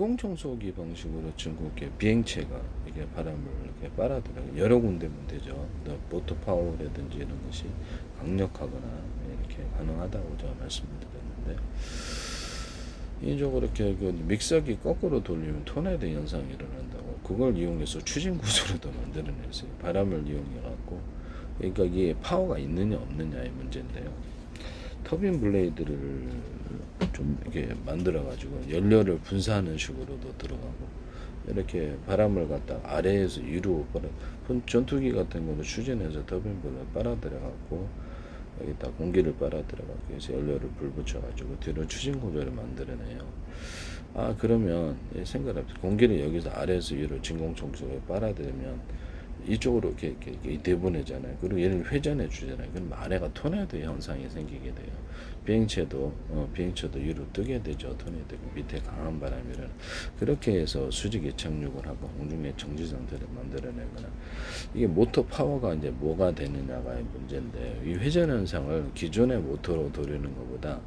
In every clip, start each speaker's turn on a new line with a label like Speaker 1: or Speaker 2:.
Speaker 1: 진공청소기 방식으로 중국의 비행체가 이게 바람을 이렇게 빨아들여요. 여러 군데면 되죠. 모터 파워라든지 이런 것이 강력하거나 이렇게 가능하다고 제가 말씀드렸는데, 인적으로 이렇게 그 믹서기 거꾸로 돌리면 토네이도 현상이 일어난다고, 그걸 이용해서 추진 구조로도 만들어냈어요. 바람을 이용해 갖고. 그러니까 이게 파워가 있느냐 없느냐의 문제인데요. 터빈 블레이드를 좀 이렇게 만들어 가지고 연료를 분사하는 식으로도 들어가고, 이렇게 바람을 갖다 아래에서 위로 전투기 같은 거는 추진해서 터빈 블레이드 빨아들여 갖고 여기다 공기를 빨아들여 갖고 해서 연료를 불 붙여 가지고 뒤로 추진 구조를 만들어내요. 아, 그러면 생각해, 공기를 여기서 아래에서 위로 진공청소기에 빨아들이면 이쪽으로 이렇게 내보내잖아요. 그리고 얘를 회전해 주잖아요. 그럼 아래가 토네이도 현상이 생기게 돼요. 비행체도 위로 뜨게 되죠. 토네이도 밑에 강한 바람이 일어나. 그렇게 해서 수직에 착륙을 하고 공중에 정지 상태를 만들어내거나, 이게 모터 파워가 이제 뭐가 되느냐가 문제인데, 이 회전 현상을 기존의 모터로 돌리는 것보다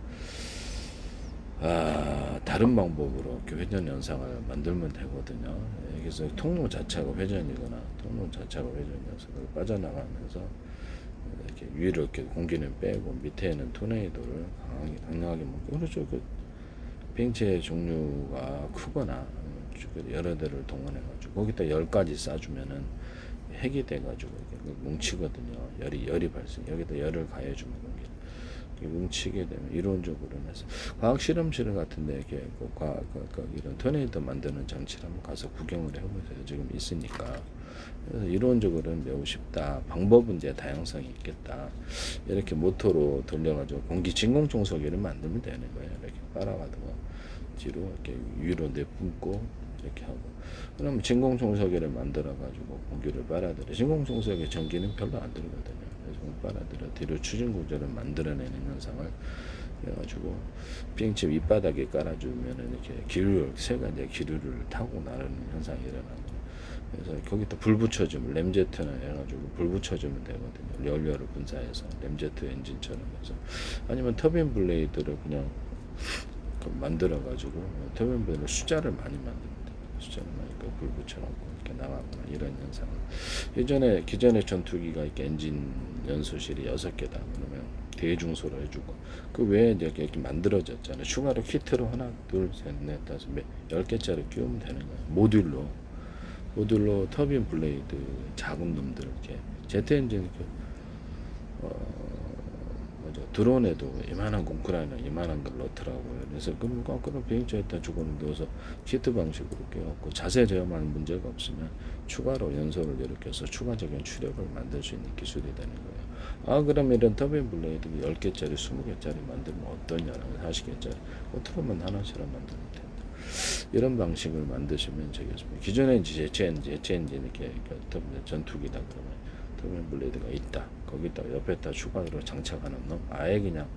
Speaker 1: 다른 방법으로 이렇게 회전 현상을 만들면 되거든요. 그래서 통로 자체가 회전이거나 통로 자체가 회전 현상을 빠져나가면서 이렇게 위로 이렇게 공기는 빼고 밑에는 토네이도를 강하게 먹고, 그렇죠. 그 비행체 종류가 크거나 여러 대를 동원해가지고 거기다 10가지 쏴주면은 핵이 돼가지고 뭉치거든요. 열이 발생. 여기다 열을 가해주면 공기 뭉치게 되면 이론적으로는 해서 과학 실험실 같은데 이렇게 이런 토네이도 만드는 장치를 한번 가서 구경을 해보세요. 지금 있으니까. 그래서 이론적으로는 매우 쉽다. 방법은 이제 다양성이 있겠다. 이렇게 모터로 돌려가지고 공기 진공청소기를 만들면 되는 거예요. 이렇게 빨아가지고 뒤로 이렇게 위로 내뿜고 이렇게 하고, 그러면 진공청소기를 만들어가지고 공기를 빨아들여. 진공청소기 전기는 별로 안 들거든요. 빨아들여 뒤로 추진 구조를 만들어내는 현상을 해가지고 비행체 윗바닥에 깔아주면은 이렇게 새가 이제 기류를 타고 나르는 현상이 일어나고, 그래서 거기다 불 붙여주면 램제트나 해가지고 불 붙여주면 되거든요. 연료를 분사해서 램제트 엔진처럼 해서. 아니면 터빈 블레이드를 그냥 만들어가지고 터빈 블레이드 숫자를 많이 만듭니다. 숫자를 많이 불 붙여갖고 이렇게 나가거나 이런 현상을. 기존의 전투기가 이렇게 엔진 연소실이 6개다 그러면 대중소로 해주고, 그 외에 이렇게 만들어졌잖아요. 추가로 키트로 하나, 둘, 셋, 넷, 다섯, 10개짜리 끼우면 되는 거예요. 모듈로 터빈 블레이드 작은 놈들 이렇게 제트 엔진 드론에도 이만한 공크라이너 이만한 걸 넣더라고요. 그래서 거꾸로 비행체에다 주고는 넣어서 키트 방식으로 깨갖고 자세 제어만 문제가 없으면 추가로 연소를 이렇게 해서 추가적인 추력을 만들 수 있는 기술이 되는 거예요. 그럼 이런 터빈 블레이드 10개짜리 20개짜리 만들면 어떠냐라고, 40개짜리 트로만 하나씩만 만들면 된다. 이런 방식을 만드시면 되겠습니다. 기존에 제트 엔진 이렇게 전투기다 그러면 터빈 블레이드가 있다. 거기다 옆에다 추가로 장착하는 놈, 아예 그냥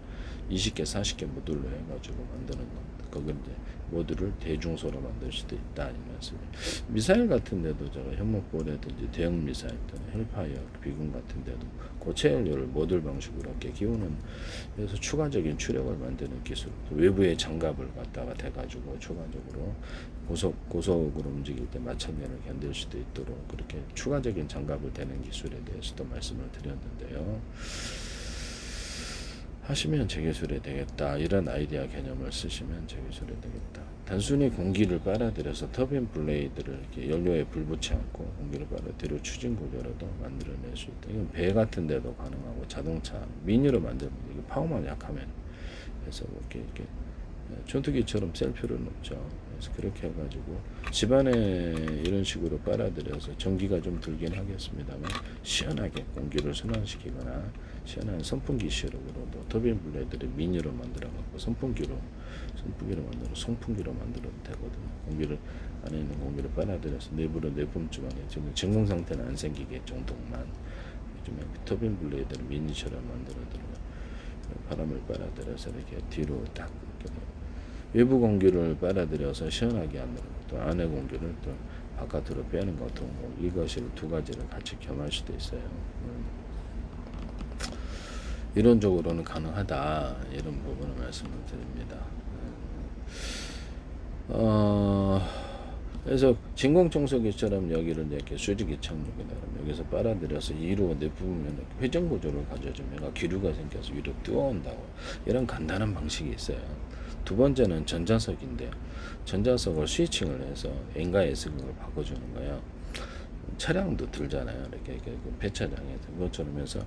Speaker 1: 20개, 40개 모듈로 해가지고 만드는 놈. 거기 이제 모듈을 대중소로 만들 수도 있다 이 말씀이에요. 미사일 같은 데도 제가 현목보라든지 대형 미사일 또는 헬파이어 비군 같은 데도 고체 연료를 모듈 방식으로 이렇게 끼우는, 그래서 추가적인 추력을 만드는 기술, 외부의 장갑을 갖다가 대가지고 추가적으로 고속으로 움직일 때 마찰면을 견딜 수도 있도록 그렇게 추가적인 장갑을 대는 기술에 대해서도 말씀을 드렸는데요. 하시면 제기술이 되겠다. 이런 아이디어 개념을 쓰시면 제기술이 되겠다. 단순히 공기를 빨아들여서 터빈 블레이드를 이렇게 연료에 불 붙지 않고 공기를 빨아들여 추진 구조로도 만들어낼 수 있다. 이건 배 같은 데도 가능하고 자동차 미니로 만들면 이게 파워만 약하면, 그래서 이렇게 전투기처럼 셀 필요는 없죠. 그래서 그렇게 해가지고 집안에 이런 식으로 빨아들여서 전기가 좀 들긴 하겠습니다만 시원하게 공기를 순환시키거나 시원한 선풍기 시럽으로도 터빈 블레이드를 미니로 만들어갖고 선풍기로 만들어 송풍기로 만들어도 되거든요. 공기를 안에 있는 공기를 빨아들여서 내부로 내뿜주방에 지금 진공 상태는 안 생기게 정도만 요즘에 터빈 블레이드를 미니처럼 만들어드리고 바람을 빨아들여서 이렇게 뒤로 딱 이렇게 외부 공기를 빨아들여서 시원하게 하는 또 안에 공기를 또 바깥으로 빼는 것도 이것을 두 가지를 같이 겸할 수도 있어요. 이론적으로는 가능하다 이런 부분을 말씀을 드립니다. 그래서 진공청소기처럼 여기를 이렇게 수직이 착륙이다 그러면 여기서 빨아들여서 위로 내뿜으면 회전 구조를 가져주면 얘가 기류가 생겨서 위로 뛰어온다고. 이런 간단한 방식이 있어요. 두 번째는 전자석인데요. 전자석을 스위칭을 해서 N과 S극을 바꿔주는 거예요. 차량도 들잖아요. 이렇게 그 배차장에서 그것처럼 해서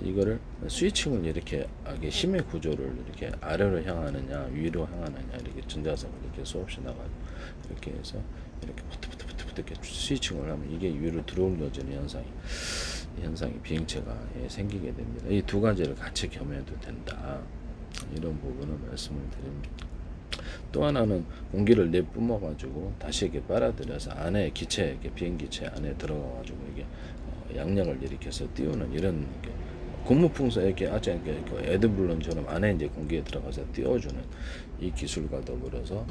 Speaker 1: 이거를 스위칭을 이렇게 힘의 구조를 이렇게 아래로 향하느냐 위로 향하느냐 이렇게 전자석을 이렇게 수없이 나가고 이렇게 해서 이렇게 부트부트 이렇게 스위칭을 하면 이게 위로 들어올려지는 현상이 비행체가 생기게 됩니다. 이 두 가지를 같이 겸해도 된다. 이런 부분을 말씀을 드립니다. 또 하나는 공기를 내뿜어 가지고 다시 이렇게 빨아들여서 안에 기체, 이렇게 비행기체 안에 들어가 가지고 이게 양력을 일으켜서 띄우는 이런 고무풍선 이렇게 아주 에드블론처럼 안에 이제 공기에 들어가서 띄워주는 이 기술과 더불어서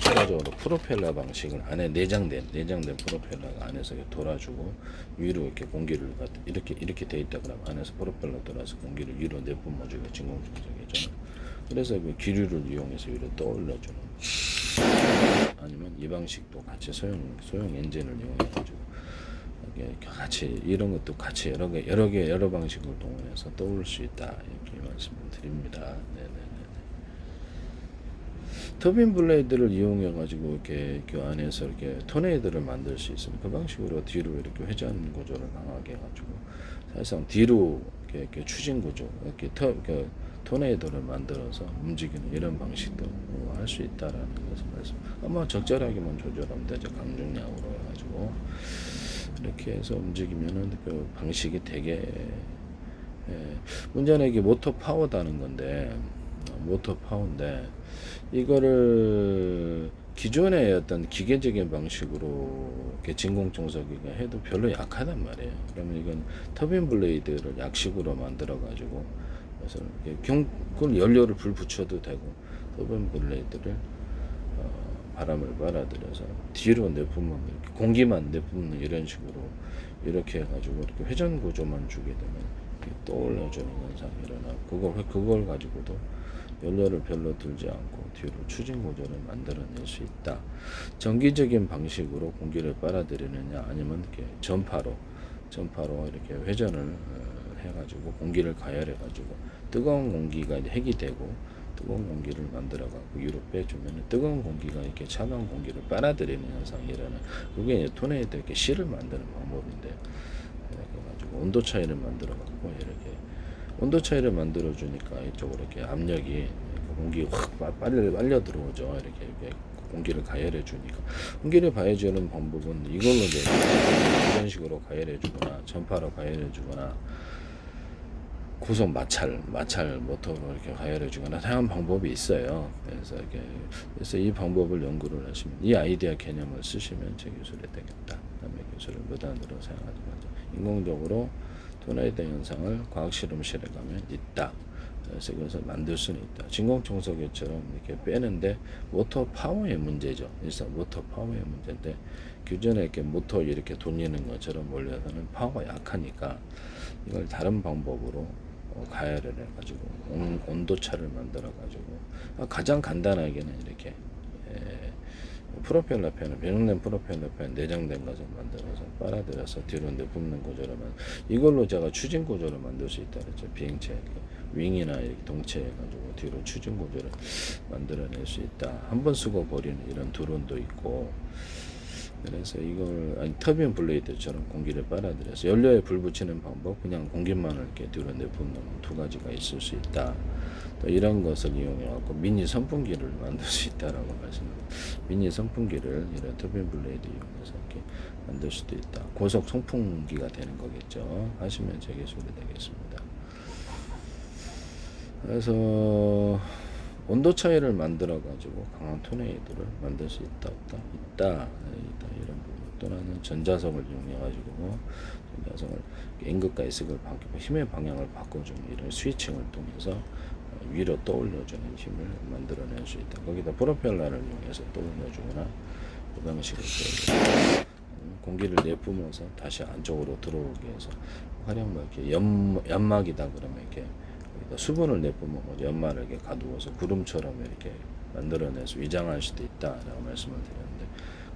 Speaker 1: 추가적으로 프로펠러 방식을 안에 내장된 프로펠러가 안에서 돌아주고 위로 이렇게 공기를 이렇게 돼 있다 그러면 안에서 프로펠러 돌아서 공기를 위로 내뿜어주고 진공청소기죠. 그래서 그 기류를 이용해서 위로 떠올려주는 아니면 이 방식도 같이 소형 엔진을 이용해가지고 같이 이런 것도 같이 여러 방식을 동원해서 떠올 수 있다 이렇게 말씀을 드립니다. 네네네. 터빈 블레이드를 이용해 가지고 이렇게 그 안에서 이렇게 토네이도를 만들 수 있으면 그 방식으로 뒤로 이렇게 회전 구조를 강하게 해가지고 사실상 뒤로 이렇게 추진 구조 이렇게 토네이도를 만들어서 움직이는 이런 방식도 할 수 있다라는 것을 말씀. 아마 적절하게만 조절하면 되죠. 강중량으로 해가지고 이렇게 해서 움직이면은 그 방식이 되게 문제는 이게 모터 파워다는 건데 모터 파워인데 이거를 기존의 어떤 기계적인 방식으로 이렇게 진공청소기가 해도 별로 약하단 말이에요. 그러면 이건 터빈 블레이드를 약식으로 만들어 가지고 그래서 그걸 연료를 불 붙여도 되고 터빈 블레이드를 바람을 빨아들여서 뒤로 내뿜는 공기만 내뿜는 이런 식으로 이렇게 해가지고 이렇게 회전 구조만 주게 되면 떠올려주는 현상이 일어나고 그걸 가지고도 연료를 별로 들지 않고 뒤로 추진 구조를 만들어낼 수 있다. 정기적인 방식으로 공기를 빨아들이느냐 아니면 이렇게 전파로 이렇게 회전을 해가지고 공기를 가열해가지고 뜨거운 공기가 핵이 되고 뜨거운 공기를 만들어가고 위로 빼주면 뜨거운 공기가 이렇게 차가운 공기를 빨아들이는 현상이 일어나. 그게 이제 토네이도 이렇게 실을 만드는 방법인데 그래가지고 온도 차이를 만들어갖고 이렇게 온도 차이를 만들어주니까 이쪽으로 이렇게 압력이 공기 확 빨려 들어오죠. 이렇게 공기를 가열해 주니까 공기를 가열해주는 방법은 이걸로 이제 이런 식으로 가열해 주거나 전파로 가열해 주거나 고속 마찰 모터로 이렇게 가열해 주거나 다양한 방법이 있어요. 그래서 이 방법을 연구를 하시면 이 아이디어 개념을 쓰시면 제 기술이 되겠다. 남의 기술을 무단으로 사용하지 마죠. 인공적으로 토네이도 현상을 과학 실험실에 가면 있다. 그래서 이것을 만들 수는 있다. 진공청소기처럼 이렇게 빼는데 모터 파워의 문제죠. 그래서 모터 파워의 문제인데 기존에 이렇게 모터 이렇게 돌리는 것처럼 몰려서는 파워가 약하니까 이걸 다른 방법으로 가열을 해가지고 온도차를 만들어가지고 가장 간단하게는 이렇게 프로펠러 팬을 변형된 프로펠러 팬 내장된 것을 만들어서 빨아들여서 뒤로 내뿜는 구조라면 이걸로 제가 추진 구조를 만들 수 있다 그랬죠. 비행체 윙이나 이렇게 동체해가지고 뒤로 추진 구조를 만들어낼 수 있다. 한 번 쓰고 버리는 이런 드론도 있고 그래서 이걸 터빈 블레이드처럼 공기를 빨아들여서 연료에 불 붙이는 방법 그냥 공기만을 이렇게 뒤로 내뿜는 두 가지가 있을 수 있다. 또 이런 것을 이용해 갖고 미니 선풍기를 만들 수 있다라고 말씀드립니다. 미니 선풍기를 이런 터빈 블레이드 이용해서 이렇게 만들 수도 있다. 고속 송풍기가 되는 거겠죠. 하시면 제 기술이 되겠습니다. 그래서 온도 차이를 만들어 가지고 강한 토네이도를 만들 수 있다 있다 이런 부분. 또는 전자석을 이용해 가지고 전자석을 N극과 S극을 바뀌고 힘의 방향을 바꿔주는 이런 스위칭을 통해서 위로 떠올려주는 힘을 만들어낼 수 있다. 거기다 프로펠러를 이용해서 떠올려주거나 그 방식으로 공기를 내뿜어서 다시 안쪽으로 들어오게 해서 가령 뭐 이렇게 연막이다 그러면 이렇게 수분을 내뿜어서 연마를 이렇게 가두어서 구름처럼 이렇게 만들어내서 위장할 수도 있다라고 말씀을 드렸는데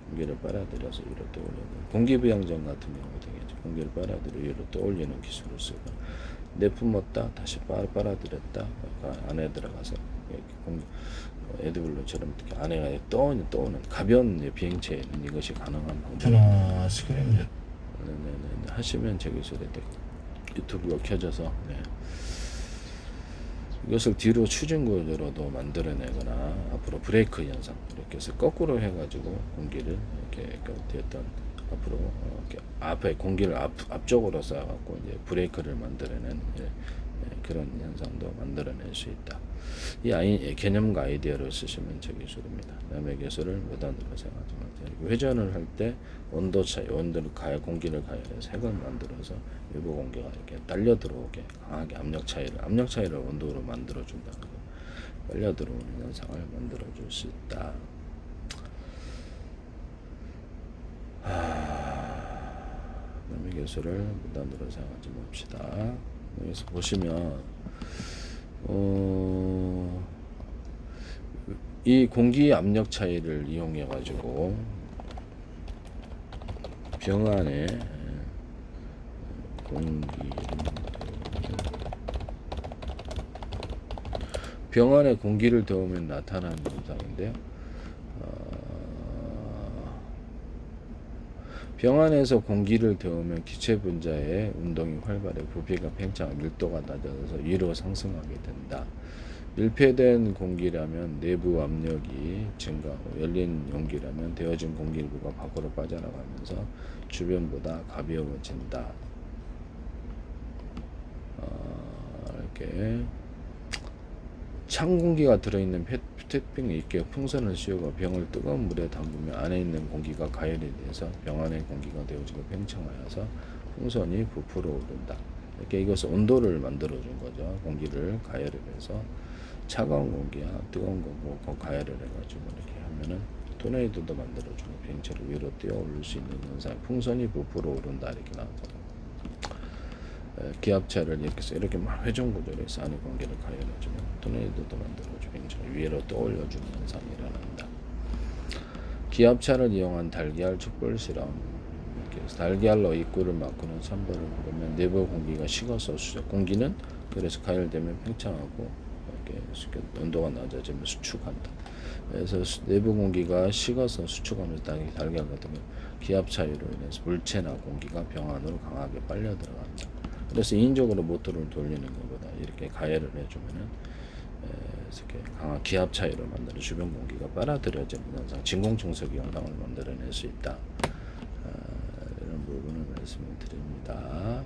Speaker 1: 공기를 빨아들여서 위로 떠올리는 공기부양전 같은 경우 되겠죠. 공기를 빨아들여 위로 떠올리는 기술을 쓰고 내뿜었다 다시 빨아들였다 안에 들어가서 공기 에드블루처럼 이렇게 안에 떠오는 가벼운 비행체에는 이것이 가능한 방법.
Speaker 2: 스크린
Speaker 1: 네네네. 하시면 제 기술에 유튜브가 켜져서 이것을 뒤로 추진 구조로도 만들어내거나 앞으로 브레이크 현상 이렇게 해서 거꾸로 해가지고 공기를 이렇게 어떤 앞으로 이렇게 앞에 공기를 앞쪽으로 쏴갖고 이제 브레이크를 만들어낸 그런 현상도 만들어낼 수 있다. 이 개념과 아이디어를 쓰시면 저 기술입니다. 남의 기술을 무단으로 사용하지 마세요. 회전을 할 때 온도 차이, 온도를 공기를 가열해서 핵을 만들어서 외부 공기가 이렇게 딸려 들어오게 강하게 압력 차이를 온도로 만들어 준다는 거. 빨려 들어오는 현상을 만들어 줄 수 있다. 남의 기술을 무단으로 사용하지 맙시다. 여기서 보시면 이 공기 압력 차이를 이용해 가지고 병 안에 병 안에 공기를 데우면 나타나는 현상인데요. 병 안에서 공기를 데우면 기체 분자의 운동이 활발해 부피가 팽창, 밀도가 낮아져서 위로 상승하게 된다. 밀폐된 공기라면 내부 압력이 증가하고 열린 용기라면 데워진 공기 일부가 밖으로 빠져나가면서 주변보다 가벼워진다. 이렇게 찬 공기가 들어있는 페트병에 있게 풍선을 씌우고 병을 뜨거운 물에 담그면 안에 있는 공기가 가열이 돼서 병 안의 공기가 데워지고 팽창하여서 풍선이 부풀어 오른다. 이렇게 이것은 온도를 만들어 준 거죠. 공기를 가열을 해서 차가운 공기야 뜨거운 공기 가열을 해가지고 이렇게 하면은 토네이도도 만들어주고 비행체를 위로 뛰어올릴 수 있는 현상. 풍선이 부풀어 오른다 이렇게 나오잖아요. 기압차를 이렇게 막 회전 구조로 해서 안에 공기를 가열해주면 토네이도도 만들어주고 비행체를 위로 떠올려주는 현상이 일어난다. 기압차를 이용한 달걀 촛불 실험. 달걀로 입구를 막고는 선벌을 부르면 내부 공기가 식어서 공기는 그래서 가열되면 팽창하고 이렇게 온도가 낮아지면 수축한다. 그래서 내부 공기가 식어서 수축하면서 달걀 같은 경우 기압 차이로 인해서 물체나 공기가 병 안으로 강하게 빨려 들어간다. 그래서 인적으로 모터를 돌리는 것보다 이렇게 가열을 해주면은 이렇게 강한 기압 차이로 만드는 주변 공기가 빨아들여지는 현상, 진공청소기 현상을 만들어낼 수 있다. 이런 부분을 말씀을 드립니다.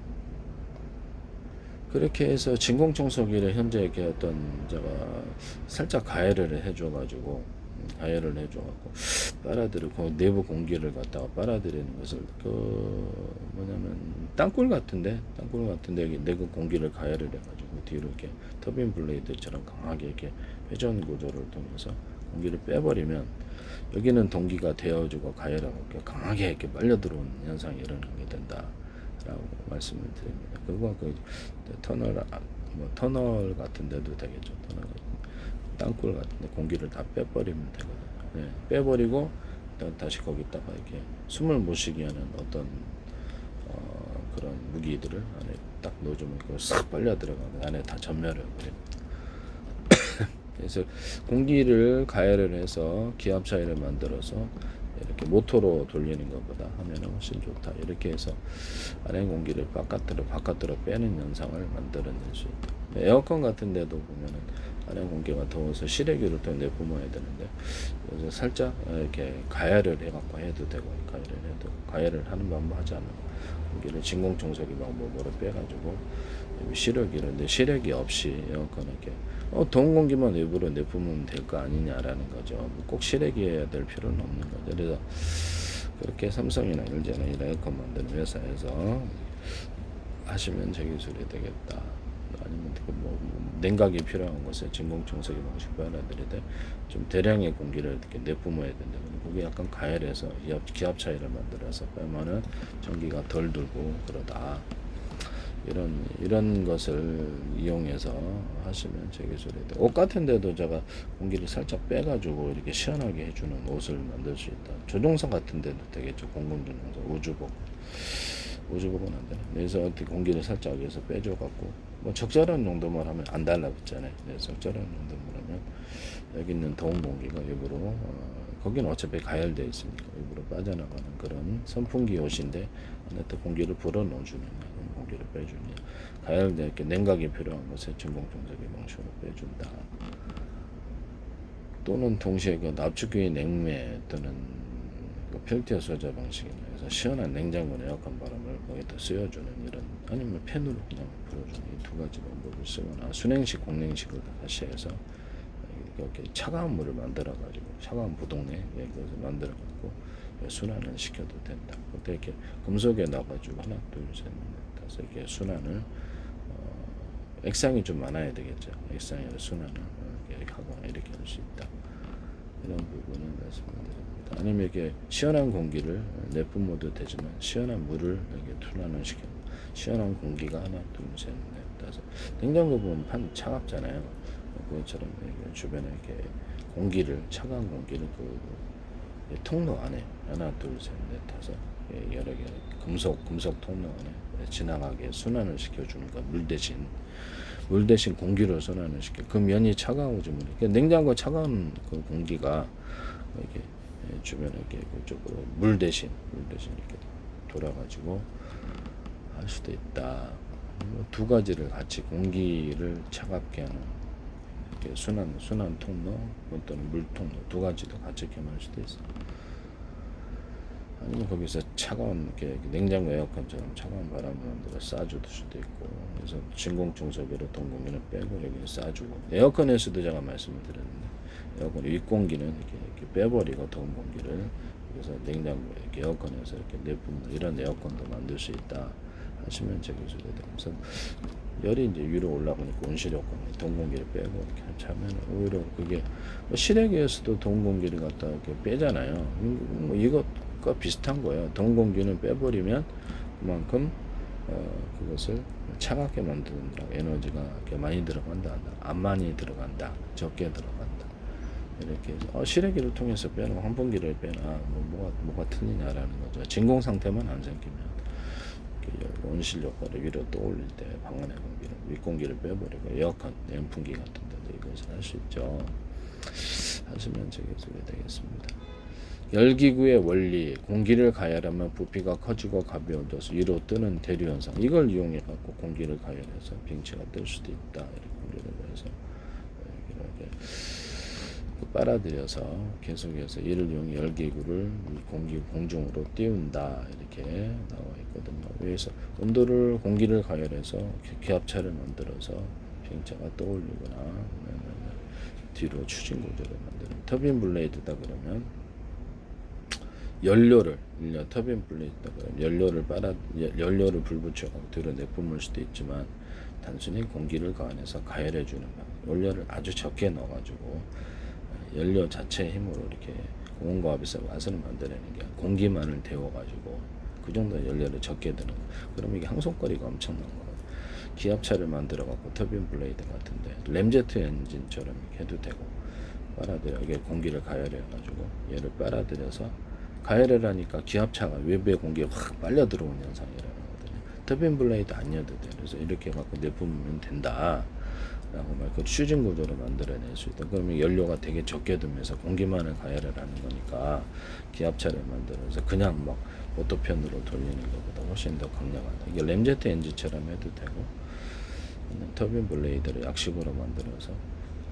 Speaker 1: 그렇게 해서 진공청소기를 현재 이렇게 어떤 제가 살짝 가열을 해줘가지고 빨아들이고 내부 공기를 갖다가 빨아들이는 것을 뭐냐면 땅굴 같은데 여기 내부 공기를 가열을 해가지고 뒤로 이렇게 터빈 블레이드처럼 강하게 이렇게 회전 구조를 통해서 공기를 빼버리면 여기는 동기가 되어주고 가열하고 이렇게 강하게 이렇게 빨려 들어오는 현상이 일어나게 된다라고 말씀을 드립니다. 그거 터널 같은 데도 되겠죠. 땅굴 같은데 공기를 다 빼버리면 되거든요. 빼버리고 다시 거기다가 이렇게 숨을 못 쉬게 하는 어떤 그런 무기들을 안에 딱 넣어주면 그걸 싹 빨려 들어가면 안에 다 전멸을 버립니다. 그래서 공기를 가열을 해서 기압 차이를 만들어서 이렇게 모터로 돌리는 것보다 하면 훨씬 좋다. 이렇게 해서 안에 공기를 바깥으로 빼는 현상을 만들어낼 수 있다. 에어컨 같은 데도 보면은 안에 공기가 더워서 실외기를 또 내뿜어야 되는데 그래서 살짝 이렇게 가열을 해갖고 해도 되고 가열을 하는 방법 하지 않는 공기를 진공청소기 방법으로 빼가지고 실외기를 실외기 없이 에어컨 이렇게 더운 공기만 외부로 내뿜으면 될 거 아니냐라는 거죠. 꼭 실외기해야 될 필요는 없는 거죠. 그래서 그렇게 삼성이나 LG나 이런 에어컨 만드는 회사에서 하시면 제 기술이 되겠다. 아니면 냉각이 필요한 곳에 진공청소기 방식 빨아들이되 좀 대량의 공기를 이렇게 내뿜어야 된다. 그게 약간 가열해서 기압 차이를 만들어서 빼면은 전기가 덜 들고 그러다. 이런 것을 이용해서 하시면 제 기술이 돼. 옷 같은 데도 제가 공기를 살짝 빼가지고 이렇게 시원하게 해주는 옷을 만들 수 있다. 조종사 같은 데도 되겠죠. 공군조종사, 우주복은 안 되나. 그래서 이렇게 공기를 살짝 여기서 빼줘갖고 뭐 적절한 정도만 하면 안 달라붙잖아요. 그래서 적절한 정도만 하면 여기 있는 더운 공기가 일부러 거기는 어차피 가열되어 있으니까 일부러 빠져나가는 그런 선풍기 옷인데 안에 또 공기를 불어 넣어주느냐, 공기를 빼주느냐, 가열되어 이렇게 냉각이 필요한 것에 진공청소기 방식으로 빼준다. 또는 동시에 그 납축기 냉매 또는 그 펠티어 소자 방식이나 해서 시원한 냉장고나 에어컨 바람을 거기다 쐬어주는 이런, 아니면 팬으로 그냥 불어주는 이 두 가지 방법을 쓰거나 순행식, 공냉식을 다시 해서 이렇게 차가운 물을 만들어 가지고 차가운 부동내 그것을 만들어 갖고 순환을 시켜도 된다. 그때 이렇게 금속에 넣어가지고 하나, 둘, 셋, 넷, 다섯 이렇게 순환을 액상이 좀 많아야 되겠죠. 액상의 순환을 이렇게 하거나 이렇게 할 수 있다. 이런 부분을 말씀드립니다. 아니면 이렇게 시원한 공기를 내뿜 모드 되지만 시원한 물을 이렇게 순환을 시켜 시원한 공기가 하나, 둘, 셋, 넷, 다섯. 냉장고 보면 판 차갑잖아요. 그것처럼 이렇게 주변에 이렇게 공기를 차가운 공기를 그 통로 안에 하나, 둘, 셋, 넷, 다섯 여러 개 금속 통로 안에 지나가게 순환을 시켜주는 거. 물 대신 공기로 순환을 시켜. 그 면이 차가워지면 냉장고 차가운 그 공기가 이렇게 주변에 이렇게 그쪽으로 물 대신 이렇게 돌아가지고 할 수도 있다. 두 가지를 같이 공기를 차갑게 하는 순환 통로 또는 물 통로 두 가지도 같이 겸할 수도 있어. 아니면 거기서 차가운 이렇게 냉장고 에어컨처럼 차가운 바람을 만들어 쏴줄 수도 있고, 그래서 진공청소기로 동공기는 빼고 여기 쏴주고, 에어컨에서도 제가 말씀을 드렸는데 에어컨 윗공기는 이렇게 빼버리고 더운 공기를 그래서 냉장고 이렇게 에어컨에서 이렇게 내뿜는 이런 에어컨도 만들 수 있다 하시면 제 기술이 되면서 열이 이제 위로 올라가니까 온실 효과, 더운 공기를 빼고 이렇게 하면 오히려 그게 실외기에서도 더운 공기를 갖다 이렇게 빼잖아요. 뭐 이것과 비슷한 거예요. 더운 공기는 빼버리면 그만큼 그것을 차갑게 만드느라 에너지가 이렇게 많이 들어간다, 안 많이 들어간다, 적게 들어간다. 이렇게 해서 실외기를 통해서 빼나 환풍기를 빼나 뭐가 틀리냐라는 거죠. 진공 상태만 안 생기면 온실 효과를 위로 떠올릴 때 방안의 공기를 윗공기를 빼버리고 에어컨, 연풍기 같은 데도 이것을 할 수 있죠. 하시면 제 기술이 되겠습니다. 열기구의 원리, 공기를 가열하면 부피가 커지고 가벼워져서 위로 뜨는 대류 현상, 이걸 이용해 갖고 공기를 가열해서 빙치가 뜰 수도 있다. 이렇게 공기를 해서 이렇게 빨아들여서 계속해서 이를 이용해 열기구를 공기 공중으로 띄운다. 이렇게 나와 있거든요. 여기서 온도를 공기를 가열해서 기압차를 만들어서 빙차가 떠올리거나 뒤로 추진 구조를 만드는 터빈 블레이드다 그러면 터빈 블레이드다 그러면 연료를 불 붙여서 뒤로 내뿜을 수도 있지만 단순히 공기를 가안해서 가열해주는 방법. 연료를 아주 적게 넣어가지고 연료 자체의 힘으로 이렇게 공원과합에서 와선을 만들어내는 게 공기만을 데워가지고 그 정도 연료를 적게 드는 거. 그럼 이게 항속거리가 엄청난 거예요. 기압차를 만들어갖고 터빈 블레이드 같은데 램제트 엔진처럼 이렇게 해도 되고 빨아들여 이게 공기를 가열해가지고 얘를 빨아들여서 가열을 하니까 기압차가 외부의 공기가 확 빨려 들어오는 현상이 일어나거든요. 터빈 블레이드 안 여도 돼. 그래서 이렇게 해갖고 내뿜으면 된다. 라고 그 추진 구조를 만들어낼 수 있다. 그러면 연료가 되게 적게 들면서 공기만을 가열을 하는 거니까 기압차를 만들어서 그냥 막 오토편으로 돌리는 것보다 훨씬 더 강력하다. 이게 램제트 엔진처럼 해도 되고 터빈 블레이드를 약식으로 만들어서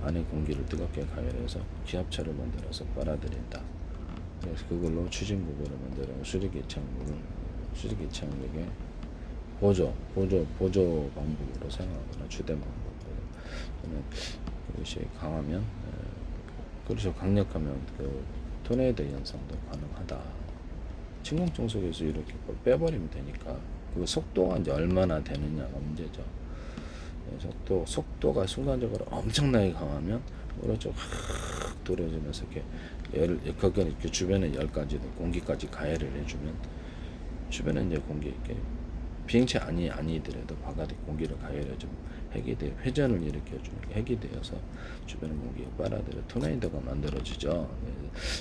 Speaker 1: 안에 공기를 뜨겁게 가열해서 기압차를 만들어서 빨아들인다. 그래서 그걸로 추진 구조를 만들어 수리기창력의 보조 방법으로 사용하거나 주된 방법. 그것이 강하면 그렇죠. 강력하면 그 토네이도 현상도 가능하다. 진공청소기에서 이렇게 빼버리면 되니까 그 속도가 이제 얼마나 되느냐가 문제죠. 속도가 순간적으로 엄청나게 강하면 오른쪽 확 돌아지면서 이렇게 주변에 열까지도 공기까지 가열을 해주면 주변에 이제 공기 이렇게 비행체 아니더라도 바깥에 공기를 가열해주면 핵이 돼 회전을 일으켜주는 핵이 되어서 주변의 공기가 빨아들여 토네이도가 만들어지죠. 네.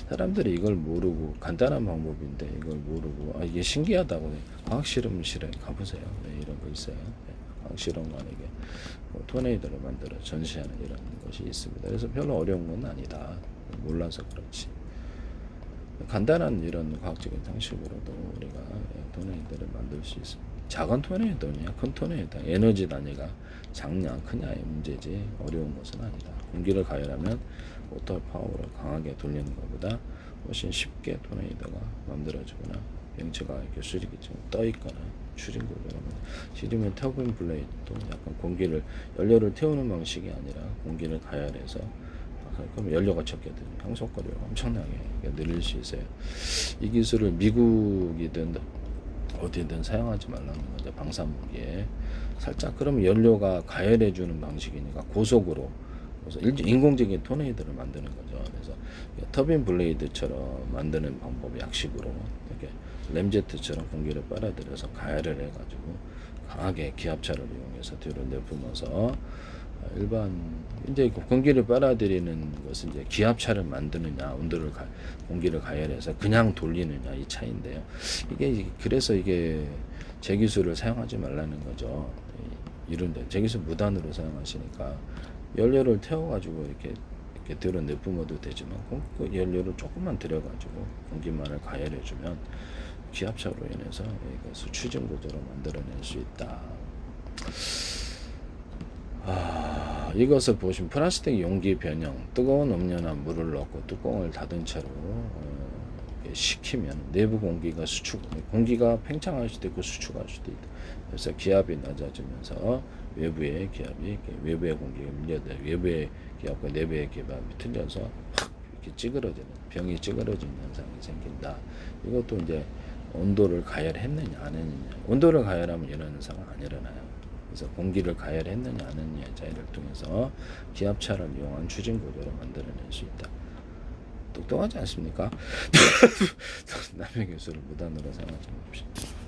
Speaker 1: 사람들이 이걸 모르고 간단한 방법인데 이걸 모르고 이게 신기하다고 과학 실험실에 가보세요. 네, 이런 거 있어요. 네, 과학 실험관에게 토네이도를 만들어 전시하는 이런 것이 있습니다. 그래서 별로 어려운 건 아니다. 몰라서 그렇지. 간단한 이런 과학적인 방식으로도 우리가 토네이도를 만들 수 있습니다. 작은 토네이도냐 큰 토네이도 에너지 단위가 작냐 크냐의 문제지 어려운 것은 아니다. 공기를 가열하면 워터 파워를 강하게 돌리는 것보다 훨씬 쉽게 토네이도가 만들어지거나 병체가 이렇게 수직이처럼 떠 있거나 추진 구조로 시리면 터빈 블레이드도 약간 공기를 연료를 태우는 방식이 아니라 공기를 가열해서 그럼 연료가 적게 되는 항속거리를 엄청나게 늘릴 수 있어요. 이 기술을 미국이든 어디든 사용하지 말라는 거죠. 방사무기에 살짝 그러면 연료가 가열해 주는 방식이니까 고속으로 그래서 인공적인 토네이도를 만드는 거죠. 그래서 터빈 블레이드처럼 만드는 방법 약식으로 이렇게 램제트처럼 공기를 빨아들여서 가열을 해가지고 강하게 기압차를 이용해서 뒤로 내뿜어서 일반 이제 공기를 빨아들이는 것은 이제 기압차를 만드느냐 공기를 가열해서 그냥 돌리느냐 이 차이인데요. 이게 그래서 이게 제 기술을 사용하지 말라는 거죠. 이런데 제 기술 무단으로 사용하시니까 연료를 태워가지고 이렇게 뒤로 내뿜어도 되지만 그 연료를 조금만 들여가지고 공기만을 가열해주면 기압차로 인해서 이것을 추진 구조로 만들어낼 수 있다. 이것을 보시면 플라스틱 용기 변형, 뜨거운 음료나 물을 넣고 뚜껑을 닫은 채로 식히면 내부 공기가 공기가 팽창할 수도 있고 수축할 수도 있다. 그래서 기압이 낮아지면서 외부의 공기가 밀려들 외부의 기압과 내부의 기압이 틀려서 확 이렇게 찌그러지는 병이 찌그러지는 현상이 생긴다. 이것도 이제 온도를 가열했느냐 안 했느냐. 온도를 가열하면 이런 현상은 안 일어나요. 그래서 공기를 가열했느냐 안 했느냐의 차이를 통해서 기압차를 이용한 추진 구조를 만들어낼 수 있다. 똑똑하지 않습니까? 남의 기술을 무단으로 사용하지 맙시다.